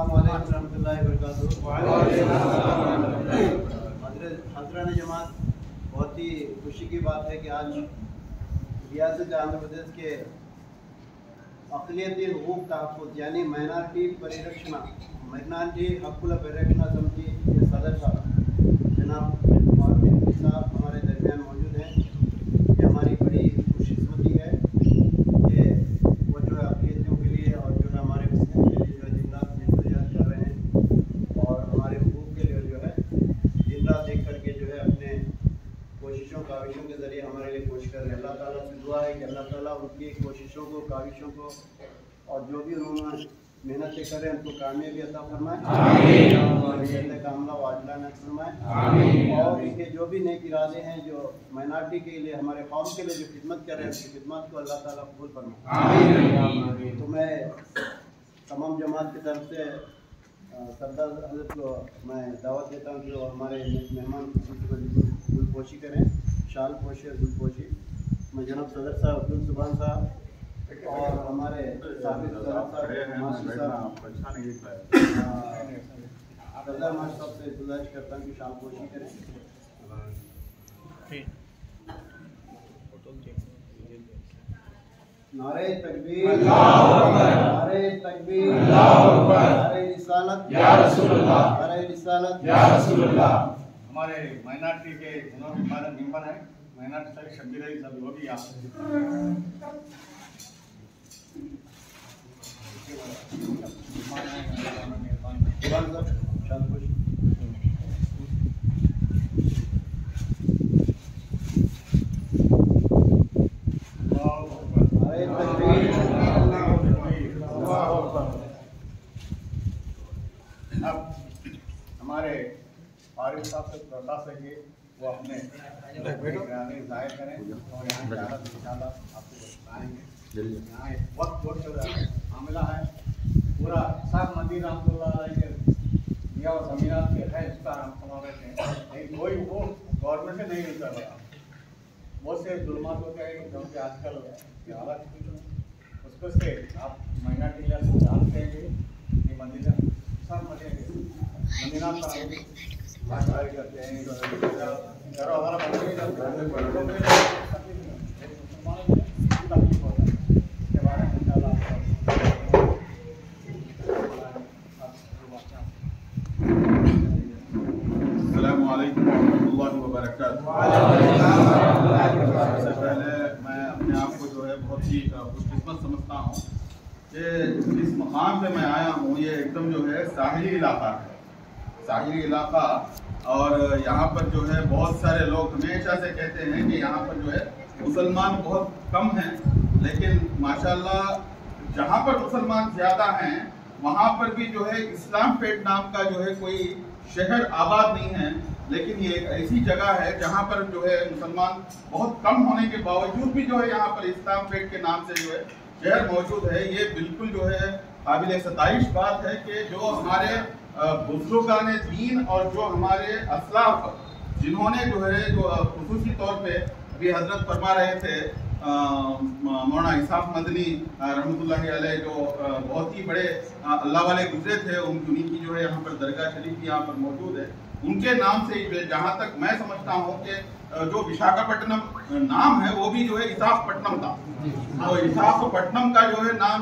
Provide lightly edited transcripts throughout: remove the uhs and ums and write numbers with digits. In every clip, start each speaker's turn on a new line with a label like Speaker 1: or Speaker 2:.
Speaker 1: अस्सलाम वालेकुम रहमतुल्लाहि व बरकातुहू। हज़रात जमात, बहुत ही खुशी की बात है कि आज रियासत आंध्र प्रदेश के अक़लियती हुकूक़ तहफ़्फ़ुज़ यानी माइनॉरिटी हक़ुल परिरक्षण समिति के सदर साहब जनाब फारूक साहब हमारे दरमियान मौजूद हैं। ये हमारी बड़ी खुशकिस्मती है कि वो जो है अक़लियतियों के लिए और जो है हमारे हुकूक़ के लिए जो है दिन रात जद्दोजहद कर रहे हैं और हमारे हुकूक़ के लिए जो है दिन रात देख करके जो है अपने कोशिशों काविशों के ज़रिए हमारे लिए कोशिश कर रहे हैं। अल्लाह ताला से दुआ है कि अल्लाह ताला उनकी कोशिशों को काविशों को और जो भी उन्होंने मेहनत से करें उनको कामयाबी अता फरमाए, कामला वाजला न फरमाए। और इनके जो भी नेक इरादे हैं जो माइनॉरिटी के लिए हमारे कौम के लिए जो खिदमत कर रहे हैं उसकी खिदमत को अल्लाह ताला कबूल फरमाए। तो मैं तमाम जमात की तरफ से सरदार हज़रत को मैं दावत देता हूँ कि वो हमारे मेहमान गुलपोशी करें, शाल पोशी और गुलपोशी। मैं जनाब सदर साहब अब्दुल सुभान साहब और हमारे सरदार माश साहब से गुजारिश करता हूँ कि शाल पोशी करें। नारे तकबीर, नारे तकबीर, नारे रिसालत या रसूलुल्लाह, नारे रिसालत या रसूलुल्लाह। हमारे माइनॉरिटी के हमारे मेंबर हैं, माइनॉरिटी से शब्बीर है सब लोग यहाँ अब हमारे फारूक साहब से दरख्वास्त है कि वो अपने जाहिर करें और यहाँ इंशाल्लाह आपको बताएंगे। यहाँ वक्त बहुत चल रहा है, मामला है पूरा सब मंदिर रहमतुल्लाह अलैह के दिया और ज़मीनात के है इसका हम समावेश है, लेकिन कोई वो गवर्नमेंट से नहीं मिलता रहा। बहुत से जुल्मात होते हैं क्योंकि आजकल की हालत उसको से आप माइनॉरिटी जानते हैं कि मंदिर सब मंदिरात करते हैं हमारा सबसे पहले मैं अपने आप को जो है बहुत ही खुशकिस्मत समझता हूँ कि जिस मकाम पे मैं आया हूँ ये एकदम जो है साहिली इलाका है, साहिली इलाका। और यहाँ पर जो है बहुत सारे लोग हमेशा से कहते हैं कि यहाँ पर जो है मुसलमान बहुत कम हैं, लेकिन माशाल्लाह जहाँ पर मुसलमान ज़्यादा हैं वहाँ पर भी जो है इस्लाम पेट नाम का जो है कोई शहर आबाद नहीं है। लेकिन ये एक ऐसी जगह है जहाँ पर जो है मुसलमान बहुत कम होने के बावजूद भी जो है यहाँ पर इस्लाम पेट के नाम से जो है शहर मौजूद है। ये बिल्कुल जो है काबिल सताइश बात है कि जो हमारे बुजुर्गान दीन और जो हमारे असलाफ जिन्होंने जो है जो खुसूसी तौर पे अभी हजरत फरमा रहे थे मौलाना इसाफ मदनी रहमतुल्लाह अलैह जो बहुत ही बड़े अल्लाह वाले गुजरे थे, उनकी जो है यहाँ पर दरगाह शरीफ यहाँ पर मौजूद है। उनके नाम से जहाँ तक मैं समझता हूँ कि जो विशाखापट्टनम नाम है वो भी जो है इसाफपट्टनम था। तो इसाफपट्टनम का जो है नाम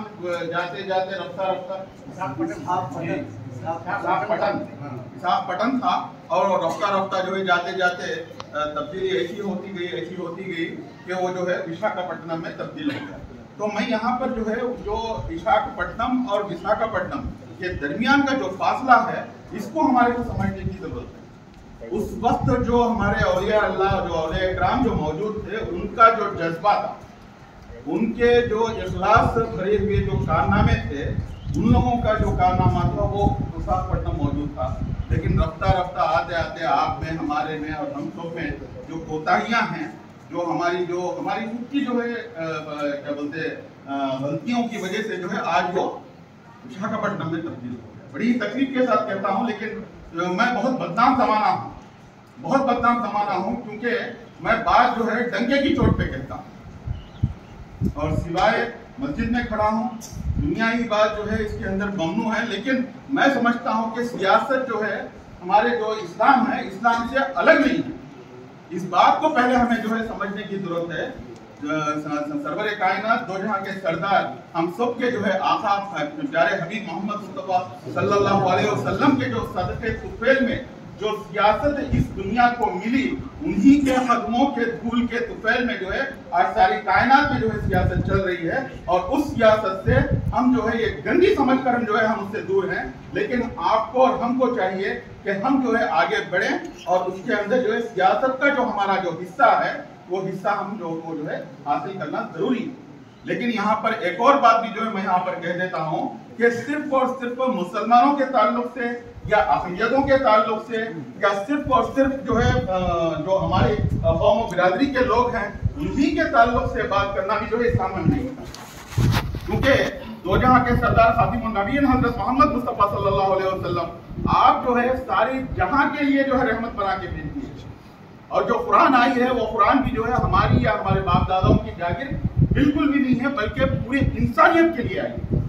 Speaker 1: जाते जाते रफ्ता रफ्ता इसाफपट्टन था और रफ्ता रफ्ता जो है जाते जाते तब्दीली ऐसी होती गई कि वो जो है विशाखापट्टनम में तब्दील हो गया। तो मैं यहाँ पर जो है जो विशाखापट्टनम और विशाखापट्टनम के दरमियान का जो फासला है इसको हमारे को समझने की जरूरत है। उस वक्त जो हमारे औलिया अल्लाह जो औलिया इकराम जो मौजूद थे उनका जो जज्बा था, उनके जो इखलास भरे हुए जो कारनामे थे, उन लोगों का जो कारनामा था वो विशाखापट्टनम मौजूद था। लेकिन रफ्ता रफ्ता आते आते आप में हमारे में और हम सब में जो कोताहियाँ हैं, जो हमारी खुद की जो है क्या बोलते गलतियों की वजह से जो है आज वो विशाखापट्टनम में तब्दील हो गया। बड़ी तकलीफ के साथ कहता हूँ, लेकिन मैं बहुत बदनाम जमाना हूँ क्योंकि मैं बात जो है डंके की चोट पे कहता हूँ। और सिवाय मस्जिद में खड़ा हूँ, दुनियावी बात जो है इसके अंदर ममनू है, लेकिन मैं समझता हूँ कि सियासत जो है हमारे जो इस्लाम है, इस्लाम से अलग नहीं है। इस बात को पहले हमें जो है समझने की जरूरत है। सरवर कायनात, दो जहां के सरदार, हम सब के जो है आका प्यारे हबीब मोहम्मद मुस्तफा सल्लल्लाहु अलैहि वसल्लम के जो सदक़े तुफैल में जो सियासत इस दुनिया को मिली, उन्हीं के कदमों के धूल के तुफैल में जो है आज सारी कायनात में जो है सियासत चल रही है। और उस सियासत से हम जो है ये गंदी समझकर हम जो है हम उससे दूर हैं, लेकिन आपको और हमको चाहिए कि हम जो है आगे बढ़ें और उसके अंदर जो है सियासत का जो हमारा जो हिस्सा है वो हिस्सा हम लोगों को जो है हासिल करना जरूरी है। लेकिन यहाँ पर एक और बात भी जो है मैं यहाँ पर कह देता हूँ कि सिर्फ और सिर्फ मुसलमानों के ताल्लुक से या अक़लियतों के ताल्लुक से या सिर्फ और सिर्फ जो है जो हमारे कौम और बिरादरी के लोग हैं उन्हीं के ताल्लुक से बात करना भी जो है इस्लाम में नहीं होता। क्योंकि दो जहां के सरदार खातिमुन नबीय्यीन हजरत मोहम्मद मुस्तफा सल्लल्लाहु अलैहि वसल्लम आप जो है सारी जहां के लिए जो है रहमत बना के भेज दिए। और जो कुरान आई है वो कुरान भी जो है हमारी या हमारे बाप दादाओं की जागिर बिल्कुल भी नहीं है, बल्कि पूरी इंसानियत के लिए आई है।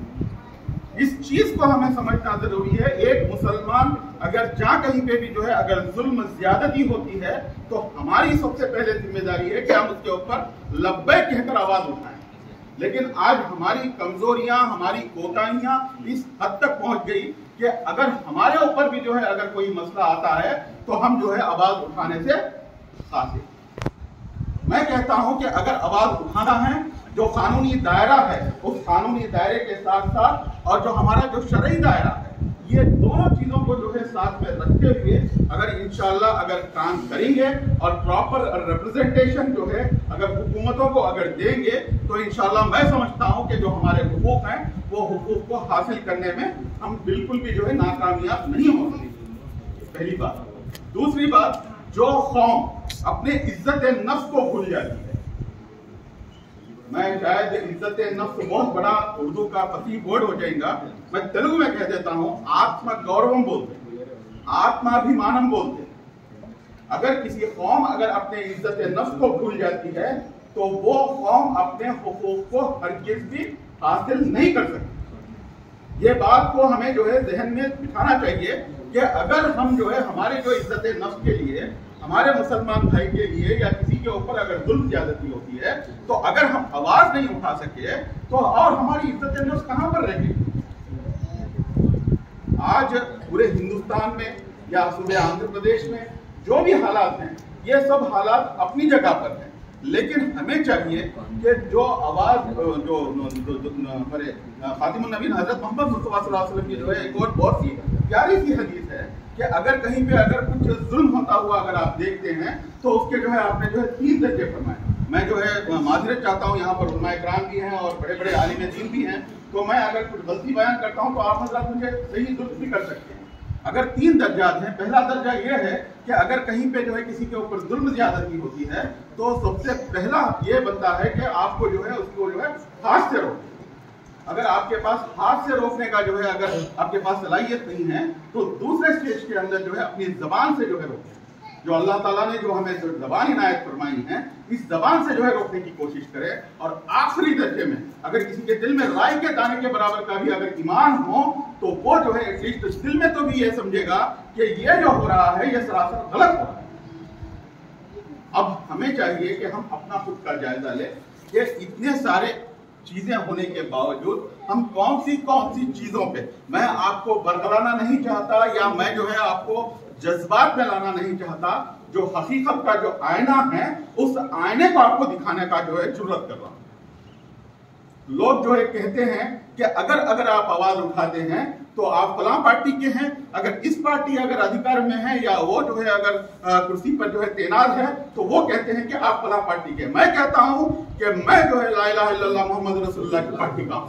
Speaker 1: इस चीज को हमें समझना जरूरी है। एक मुसलमान अगर जहां कहीं पे भी जो है अगर जुल्म ज्यादती होती है तो हमारी सबसे पहले जिम्मेदारी है कि हम उसके ऊपर लब्बैक कहकर आवाज उठाएं। लेकिन आज हमारी कमजोरियां, हमारी कोताहियां इस हद तक पहुंच गई कि अगर हमारे ऊपर भी जो है अगर कोई मसला आता है तो हम जो है आवाज उठाने से खाते। मैं कहता हूं कि अगर आवाज उठाना है, जो कानूनी दायरा है उस कानूनी दायरे के साथ साथ और जो हमारा जो शरई दायरा है, ये दोनों चीजों को जो है साथ में रखते हुए अगर इंशाअल्लाह अगर काम करेंगे और प्रॉपर रिप्रेजेंटेशन जो है अगर हुकूमतों को अगर देंगे तो इंशाअल्लाह मैं समझता हूं कि जो हमारे हुकूक हैं वो हुकूक को हासिल करने में हम बिल्कुल भी जो है नाकामयाब नहीं होंगे। पहली बात। दूसरी बात, जो कौम अपने इज्जत नफ्स को भूल जाती है, मैं शायद इज्जत नफ्स बहुत बड़ा उर्दू का फसीह वर्ड हो जाएगा, मैं तेलुगु में कह देता हूं, आत्म गौरवम बोलते, आत्माभिमानम बोलते। अगर किसी कौम अगर अपने इज्जत नफ्स को भूल जाती है तो वो कौम अपने हुकूक को हरगिज़ भी हासिल नहीं कर सकती। ये बात को हमें जो है जहन में बिठाना चाहिए कि अगर हम जो है हमारे जो इज्जत नफ्स के लिए, हमारे मुसलमान भाई के लिए या किसी के ऊपर अगर जुल्म ज्यादती होती है तो अगर हम आवाज नहीं उठा सके तो और हमारी इज्जत नफ्स कहां पर रहेगी। आज पूरे हिंदुस्तान में या सूबे आंध्र प्रदेश में जो भी हालात हैं, ये सब हालात अपनी जगह पर हैं, लेकिन हमें चाहिए कि जो आवाज जो हमारे खातिमुन नबीय्यीन हजरत मोहम्मद मुस्तफा सल्लल्लाहु अलैहि वसल्लम की जो है एक और बहुत सी प्यारी सी हदीस है कि अगर कहीं पे अगर कुछ जुल्म होता हुआ अगर आप देखते हैं तो उसके जो है आपने जो है 3 दर्जे फरमाए। मैं जो है माजरत चाहता हूँ, यहाँ पर उलमा इकराम भी हैं और बड़े बड़े आलिम दीन भी हैं, तो मैं अगर कुछ गलती बयान करता हूँ तो आप हज़रात मुझे सही दुरुस्त भी कर सकते हैं। अगर 3 दर्जात हैं, पहला दर्जा यह है कि अगर कहीं पे जो है किसी के ऊपर जुल्म ज्यादती होती है तो सबसे पहला ये बनता है कि आपको जो है उसको जो है हाथ से रोके। अगर आपके पास हाथ से रोकने का जो है अगर आपके पास सलाहियत नहीं है तो दूसरे स्टेज के अंदर जो है अपनी जबान से जो है रोके। जो अल्लाह ताला ने जो हमें जो ज़बान इनायत फरमाई है, इस ज़बान से जो है रोकने की कोशिश करे। और आखिरी दर्जे में अगर किसी के दिल में राय के दाने के बराबर का भी अगर ईमान हो तो वो जो है एटलीस्ट दिल में तो भी ये समझेगा कि ये जो हो रहा है ये सरासर गलत हो रहा है। अब हमें चाहिए कि हम अपना खुद का जायजा लें कि इतने सारे चीजें होने के बावजूद हम कौन सी चीजों पे, मैं आपको बरगलाना नहीं चाहता या मैं जो है आपको जज्बात में लाना नहीं चाहता, जो हकीकत का जो आईना है उस आईने को आपको दिखाने का जो है जुर्रत कर रहा हूं। लोग जो है कहते हैं कि अगर आप आवाज उठाते हैं तो आप फलां पार्टी के हैं, अगर इस पार्टी अगर अधिकार में है या वो जो है अगर कुर्सी पर जो है तैनात है तो वो कहते हैं कि आप फलां पार्टी के। मैं कहता हूं कि मैं जो है ला इलाहा इल्लल्लाह मोहम्मद रसूलुल्लाह की पार्टी का,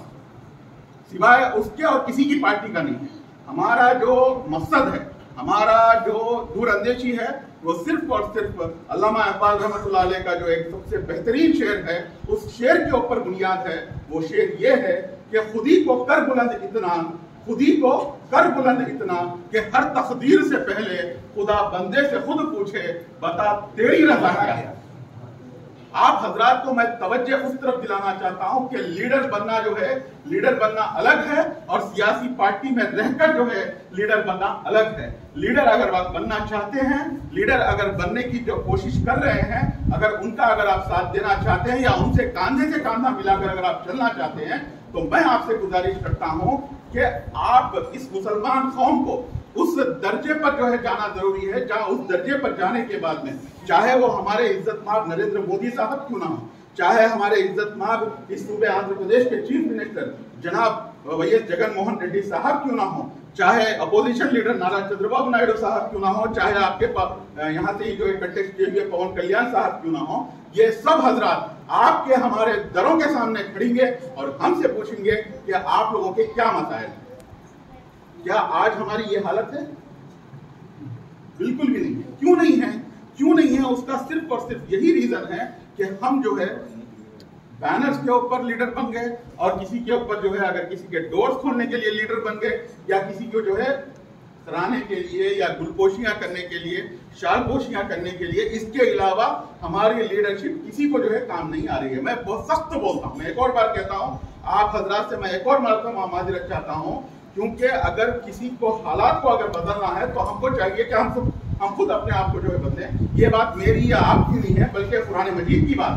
Speaker 1: सिवाय उसके और किसी की पार्टी का नहीं है। हमारा जो मकसद है, हमारा जो दूरअंदेशी है, वो सिर्फ और सिर्फ अल्लामा इकबाल रहमतुल्लाह अलैह का जो एक सबसे बेहतरीन शेर है, उस शेर के ऊपर बुनियाद है। वो शेर ये है कि खुदी को कर बुलंद इतना, खुदी को कर बुलंद इतना कि हर तकदीर से पहले खुदा बंदे से खुद पूछे, बता तेरी रजा क्या है। आप हजरात को मैं तवज्जो उस तरफ दिलाना चाहता हूं कि लीडर बनना जो है, लीडर बनना अलग है और सियासी पार्टी में रहकर जो है लीडर बनना अलग है। लीडर अगर आप बनना चाहते हैं, लीडर अगर बनने की जो कोशिश कर रहे हैं, अगर उनका अगर आप साथ देना चाहते हैं या उनसे कांधे से कांधा मिलाकर अगर आप चलना चाहते हैं, तो मैं आपसे गुजारिश करता हूं कि आप इस मुसलमान कौम को उस दर्जे पर जो है जाना जरूरी है, जहां उस दर्जे पर जाने के बाद में चाहे वो हमारे इज्जतमाब नरेंद्र मोदी साहब क्यों ना हो, चाहे हमारे इज्जतमाब इस सूबे आंध्र प्रदेश के चीफ मिनिस्टर जनाब वैएस जगन मोहन रेड्डी साहब क्यों ना हो, चाहे अपोजिशन लीडर नारा चंद्रबाबू नायडू साहब क्यों ना हो, चाहे आपके यहाँ से जो कंटेस्ट किए हुए पवन कल्याण साहब क्यों ना हो, ये सब हजरात आपके हमारे दरों के सामने खड़ेंगे और हमसे पूछेंगे कि आप लोगों के क्या मसाइल हैं। क्या आज हमारी ये हालत है? बिल्कुल भी नहीं है। क्यों नहीं है? क्यों नहीं है? उसका सिर्फ और सिर्फ यही रीजन है कि हम जो है बैनर्स के ऊपर लीडर बन गए और किसी के ऊपर जो है अगर किसी के डोर्स खोलने के लिए लीडर बन गए या किसी को जो है सराहने के लिए या गुलपोशियां करने के लिए, शालपोशियां करने के लिए, इसके अलावा हमारी लीडरशिप किसी को जो है काम नहीं आ रही है। मैं बहुत सख्त बोलता हूं, मैं एक और बार कहता हूं, आप हजरात से मैं एक और मरतबा माजरत चाहता हूं, क्योंकि अगर किसी को हालात को अगर बदलना है तो हमको चाहिए कि हम खुद अपने आप को जो है बदलें। ये बात मेरी या आपकी नहीं है, बल्कि कुरान मजीद की बात।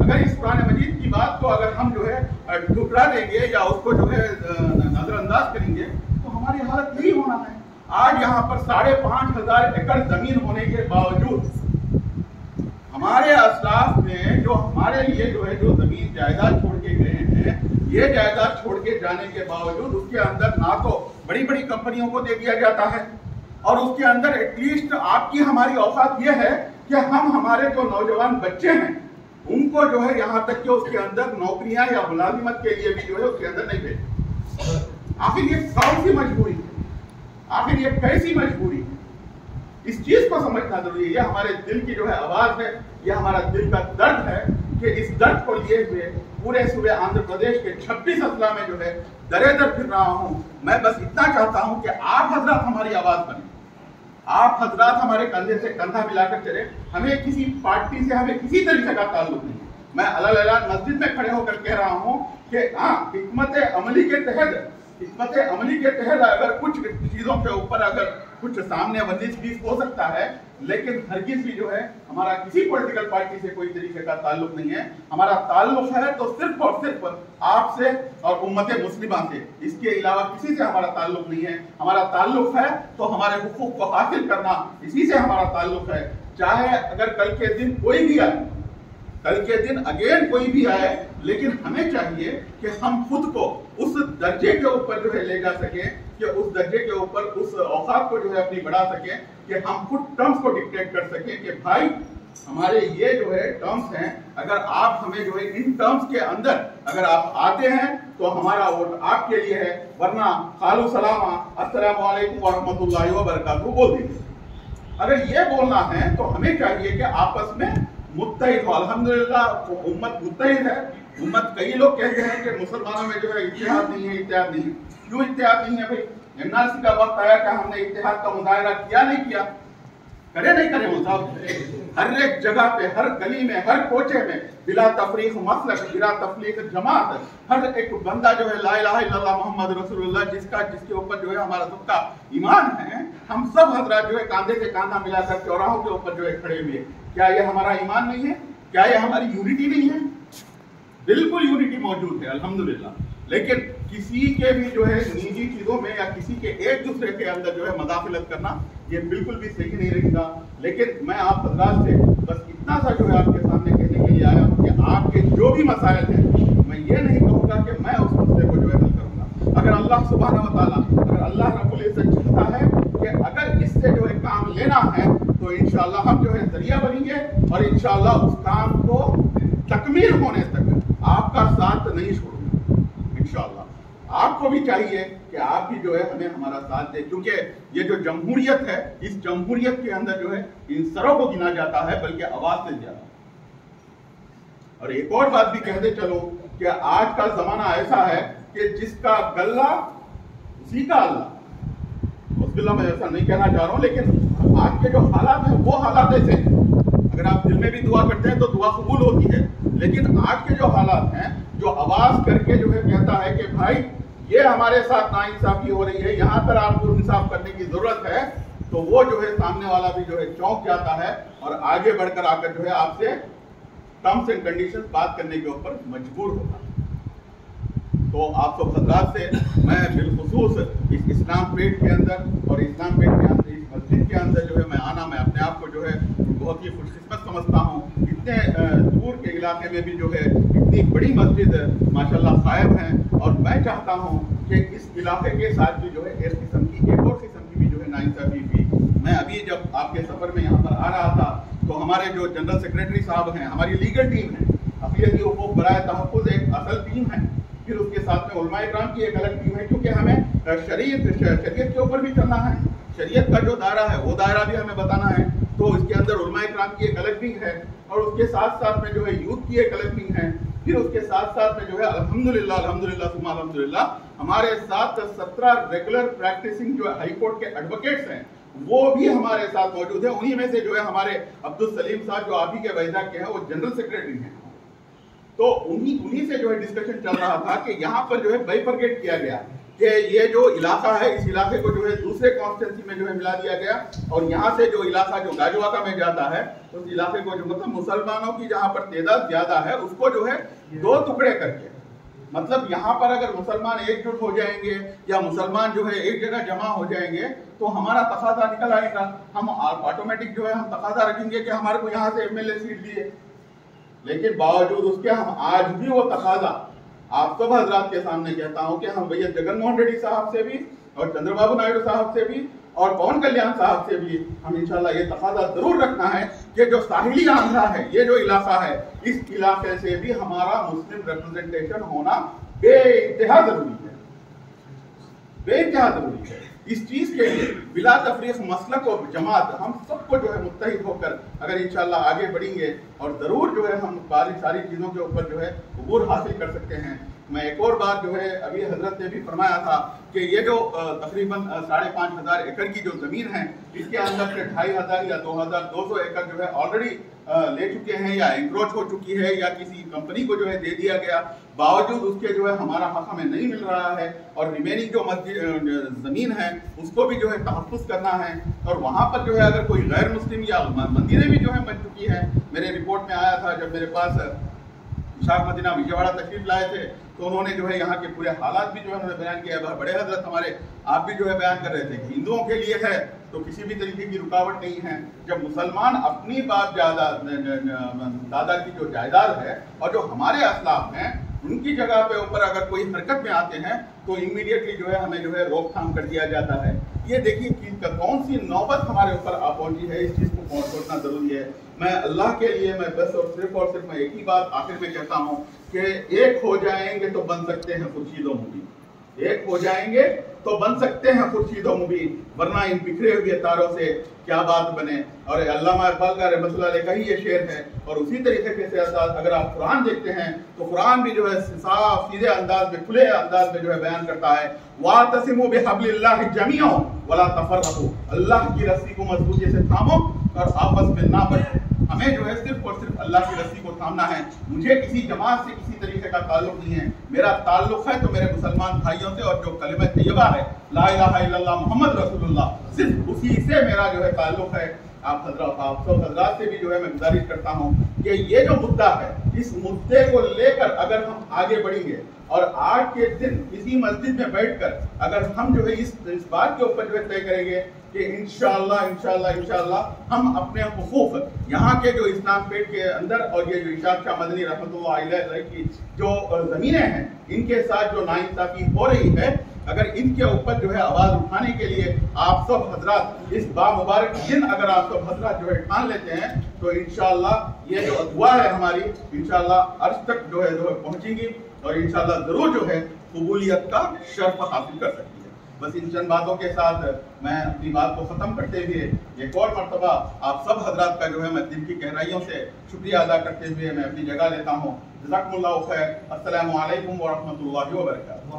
Speaker 1: अगर इस कुरान मजीद की बात को अगर हम जो है ठुकरा देंगे या उसको जो है नजरअंदाज करेंगे तो हमारी हालत यही होना है। आज यहाँ पर 5,500 एकड़ जमीन होने के बावजूद हमारे असलाफ ने जो हमारे लिए जो है जो जमीन जायदाद छोड़ के गए हैं, ये जायदाद छोड़ के जाने के बावजूद उसके अंदर ना तो बड़ी बड़ी कंपनियों को दे दिया जाता है और उसके अंदर एटलीस्ट आपकी हमारी औकात ये है कि हम हमारे जो नौजवान बच्चे हैं उनको जो है यहाँ तक कि उसके अंदर नौकरियां या मुलाजिमत के लिए भी जो है उसके अंदर नहीं भेजते। आखिर ये कौन सी मजबूरी है? आखिर ये कैसी मजबूरी है? इस चीज को समझना जरूरी है। ये हमारे दिल की जो है आवाज है, ये हमारा दिल का दर्द है कि इस दर्द को लिए हुए पूरे सूबे आंध्र प्रदेश के 26 अजला में जो है दरे दर फिर रहा हूं। मैं बस इतना चाहता हूं कि आप हजरात हमारी आवाज बने, आप हजरात हमारे कंधे से कंधा मिलाकर चले। हमें किसी पार्टी से हमें किसी तरीके का ताल्लुक नहीं है। मैं अलग मस्जिद में खड़े होकर कह रहा हूं कि हाँ, हिकमत अमली के तहत अगर कुछ चीजों के ऊपर अगर कुछ सामने वर्जिश भी हो सकता है, लेकिन हरगिज भी जो है हमारा किसी पॉलिटिकल पार्टी से कोई तरीके का ताल्लुक नहीं है। हमारा ताल्लुक है तो सिर्फ और सिर्फ आपसे और उम्मत मुस्लिमा से, इसके अलावा किसी से हमारा ताल्लुक नहीं है। हमारा ताल्लुक है तो हमारे हुकूक को हासिल करना, इसी से हमारा ताल्लुक है। चाहे अगर कल के दिन कोई भी आए, कल के दिन अगेन कोई भी आए, लेकिन हमें चाहिए कि हम खुद को उस दर्जे के ऊपर जो है ले जा सके, कि उस दर्जे के ऊपर उस औकात को जो है अपनी बढ़ा सके, कि हम खुद टर्म्स को डिक्टेट कर सके कि भाई हमारे ये जो है टर्म्स हैं, अगर आप हमें जो है इन टर्म्स के अंदर अगर आप आते हैं तो हमारा वोट आपके लिए है, वरना खालू सलामा अस्सलामु अलैकुम व रहमतुल्लाहि व बरकातहू बोल दीजिए। अगर ये बोलना है तो हमें चाहिए कि आपस में मुत्तहिद हो। अल्हम्दुलिल्लाह उम्मत मुत्तहिद है। उम्मत, कई लोग कहते हैं कि मुसलमानों में जो है इत्तेहाद नहीं है, इत्तेहाद नहीं है। क्यों इत्तेहाद नहीं है भाई? एनआरसी का वक्त आया कि हमने इत्तेहाद का मुजाहरा किया नहीं किया? करे नहीं करे वो साहब? हर एक जगह पे, हर गली में, हर कोचे में बिला तफरीक मसलक, बिला तफरीक जमात, हर एक बंदा जो है ला इलाहा इल्लल्लाह मोहम्मद रसूलुल्लाह जिसके ऊपर जो है हमारा सबका ईमान है, हम सब हजरात जो है कांधे से कांधा मिलाकर चौराहों के ऊपर जो है खड़े हुए। क्या ये हमारा ईमान नहीं है? क्या ये हमारी यूनिटी नहीं है? बिल्कुल यूनिटी मौजूद है अल्हम्दुलिल्लाह। लेकिन किसी के भी जो है निजी चीजों में या किसी के एक दूसरे के अंदर जो है मदाखलत करना ये बिल्कुल भी सही नहीं रहेगा। लेकिन मैं आप हजरात से बस इतना सा जो है आपके सामने कहने के लिए आया हूँ कि आपके जो भी मसाइल हैं, मैं ये नहीं कहूँगा कि मैं उस मसले को जो है हल करूँगा। अगर अल्लाह सुब्हानहू व तआला, अगर अल्लाह रब्बुल इज्जत चाहता है कि अगर इससे जो है काम लेना है तो इंशाअल्लाह हम जो है जरिया बनेंगे और इंशाअल्लाह उस काम को तकमील होने तक आपका साथ नहीं छोड़ूंगा इंशाअल्लाह। आपको भी चाहिए कि आप भी जो है हमें हमारा साथ दे, क्योंकि ये जो जमहूरियत है, इस जमहूरियत के अंदर जो है इन सरों को गिना जाता है बल्कि आवाज से ज्यादा। और एक और बात भी कहते चलो कि आज का जमाना ऐसा है कि जिसका गल्ला उसी का अल्लाह। मुश्किल मैं ऐसा नहीं कहना चाह रहा हूं, लेकिन आज के जो हालात हैं वो हालात ऐसे हैं। अगर आप दिल में भी दुआ करते हैं तो दुआ हालात हैं जो आवाज करके जो है कहता है कि भाई ये हमारे साथ नाइंसाफी हो रही है, यहाँ पर आपको इंसाफ करने की जरूरत है, तो वो जो है सामने वाला भी जो है चौंक जाता है और आगे बढ़कर आकर जो है आपसे टर्म्स एंड कंडीशंस बात करने के ऊपर मजबूर होता है। तो आप सब हजरात से मैं बिलखुसूस इस इस्लाम पेट के अंदर और इस्लाम पेट के अंदर इस मस्जिद के अंदर जो है मैं आना, मैं अपने आप को जो है बहुत ही खुशकिस्मत समझता हूँ। इतने दूर के इलाके में भी जो है इतनी बड़ी मस्जिद माशाल्लाह कायम है, और मैं चाहता हूँ कि इस इलाके के साथ भी जो है एक किस्म की एक और किस्म की भी जो है नाइंसाफी थी। मैं अभी जब आपके सफर में यहाँ पर आ रहा था तो हमारे जो जनरल सेक्रेटरी साहब हैं, हमारी लीगल टीम है, अक़लियती हुकूक़ बराए तहफ़्फ़ुज़ एक असल टीम है, फिर उसके साथ में उलमा इकराम की एक अलग टीम है, क्योंकि हमें शरीयत के ऊपर भी चलना है। शरीयत का जो दायरा है वो दायरा भी हमें बताना है, तो इसके अंदर उलमा इकराम की एक अलग विंग है, और उसके साथ साथ में जो है यूथ की एक अलग विंग है। फिर उसके साथ साथ में जो है अल्हम्दुलिल्लाह अल्हम्दुलिल्लाह सुम्मा अल्हम्दुलिल्लाह हमारे साथ 17 रेगुलर प्रैक्टिसिंग जो हाई कोर्ट के एडवोकेट्स हैं वो भी हमारे साथ मौजूद है। उन्हीं में से जो है हमारे अब्दुल सलीम साहब जो आप ही के वैजाग के हैं वो जनरल सेक्रेटरी हैं। तो उन्हीं से जो है डिस्कशन चल रहा था कि यहाँ पर जो है बाइफरकेट किया गया कि ये जो इलाका है इस इलाके को जो है दूसरे कॉन्स्टिट्यूंसी में जो है मिला दिया गया, और यहाँ से जो इलाका जो गाजवाका में जाता है उस इलाके को जो मतलब मुसलमानों की जहाँ पर तादाद ज्यादा है उसको जो है 2 टुकड़े करके, मतलब यहाँ पर अगर मुसलमान एकजुट हो जाएंगे या मुसलमान जो है एक जगह जमा हो जाएंगे तो हमारा तकाजा निकल आएगा। हम ऑटोमेटिक जो है हम तकाजा रखेंगे कि हमारे को यहाँ से MLA सीट दिए, लेकिन बावजूद उसके हम आज भी वो तकाजा आप सब हजरात के सामने कहता हूं कि हम भैया जगन मोहन रेड्डी साहब से भी और चंद्रबाबू नायडू साहब से भी और पवन कल्याण साहब से भी हम इंशाल्लाह ये तकाजा जरूर रखना है कि जो साहिली आंध्रा है, ये जो इलाका है, इस इलाके से भी हमारा मुस्लिम रिप्रेजेंटेशन होना बेइंतहा जरूरी है, बेइंतहा जरूरी है। इस चीज के लिए बिला तफरीक मसलक और जमात हम सबको जो है मुत्तहिद होकर अगर इंशाल्लाह आगे बढ़ेंगे और जरूर जो है हम सारी चीजों के ऊपर जो है अबूर हासिल कर सकते हैं। मैं एक और बात जो है अभी हजरत ने भी फरमाया था कि ये जो तकरीबन 5,500 एकड़ की जो जमीन है इसके अंदर से 2,500 या 2,200 एकड़ जो है ऑलरेडी ले चुके हैं या एंक्रोच हो चुकी है या किसी कंपनी को जो है दे दिया गया, बावजूद उसके जो है हमारा हक हमें नहीं मिल रहा है, और रिमेनिंग जो जमीन है उसको भी जो है तहफ़्फ़ुज़ करना है। और वहाँ पर जो है अगर कोई गैर मुस्लिम या मंदिरें भी जो है बन चुकी हैं, मेरे रिपोर्ट में आया था जब मेरे पास शाह मदीना विजयवाड़ा तशरीफ लाए थे तो उन्होंने जो है यहाँ के पूरे हालात भी जो है उन्होंने बयान किया। बड़े हजरत हमारे आप भी जो है बयान कर रहे थे कि हिंदुओं के लिए है तो किसी भी तरीके की रुकावट नहीं है। जब मुसलमान अपनी दादा की जो जायदाद है और जो हमारे असलाफ हैं उनकी जगह पे ऊपर अगर कोई हरकत में आते हैं तो इमीडिएटली जो है हमें जो है रोकथाम कर दिया जाता है। ये देखिए कि कौन सी नौबत हमारे ऊपर आ पहुंची है, इस चीज को सोचना जरूरी है। मैं अल्लाह के लिए मैं बस और सिर्फ मैं एक ही बात आखिर में कहता हूँ कि एक हो जाएंगे तो बन सकते हैं खुर्शीदो मुबीन, एक हो जाएंगे तो बन सकते हैं खुर्शीदो मुबीन, वरना इन बिखरे हुए तारों से क्या बात बने। और अल्लामा इकबाल का रहमतुल्लाह अलैह का ही ये शेर है। और उसी तरीके से अगर आप कुरान देखते हैं तो कुरान भी जो है साफ सीधे अंदाज में खुले अंदाज में जो है बयान करता है वातसिमु बिहब्लिल्लाहि जमीअन वला तफर्रकू, अल्लाह की रस्सी को मजबूती से थामो और आपस में ना बंटो। हमें जो है सिर्फ और सिर्फ अल्लाह की रस्सी को थामना है। मुझे किसी जमात से किसी तरीके का ताल्लुक नहीं है, मेरा ताल्लुक है तो मेरे मुसलमान भाइयों से और जो कलिमा तैयबा है ला इलाहा इल्लल्लाह मुहम्मद रसूलुल्लाह, सिर्फ उसी से मेरा जो है ताल्लुक है। आप सब हजरात से भी जो है मैं गुजारिश करता हूँ कि ये जो मुद्दा है इस मुद्दे को लेकर अगर हम आगे बढ़ेंगे और आज के दिन इसी मस्जिद में बैठकर अगर हम जो है इस बात के ऊपर जो है तय करेंगे कि इंशाअल्लाह हम अपने हुकूक यहाँ के जो इस्लाम पेट के अंदर और ये जो इशाक शाह मदनी रहमतुल्लाह अलैह की जो जमीनें हैं इनके साथ जो नाइंसाफी हो रही है, अगर इनके ऊपर जो है आवाज उठाने के लिए आप सब हजरात इस बामुबारक दिन अगर आप सब हजरात जो है ठान लेते हैं तो इंशाअल्लाह ये जो दुआ है हमारी इंशाअल्लाह अर्श तक जो है पहुंचेंगी और इंशाअल्लाह जरूर जो है कबूलियत का शर्फ हासिल कर सकती है। बस इन चंद बातों के साथ मैं अपनी बात को खत्म करते हुए एक और मरतबा आप सब हजरात का जो है मैं दिल की गहराइयों से शुक्रिया अदा करते हुए मैं अपनी जगह लेता हूँ। जज़ाकुमुल्लाहु खैर। अस्सलामु अलैकुम व रहमतुल्लाहि व बरकातहू।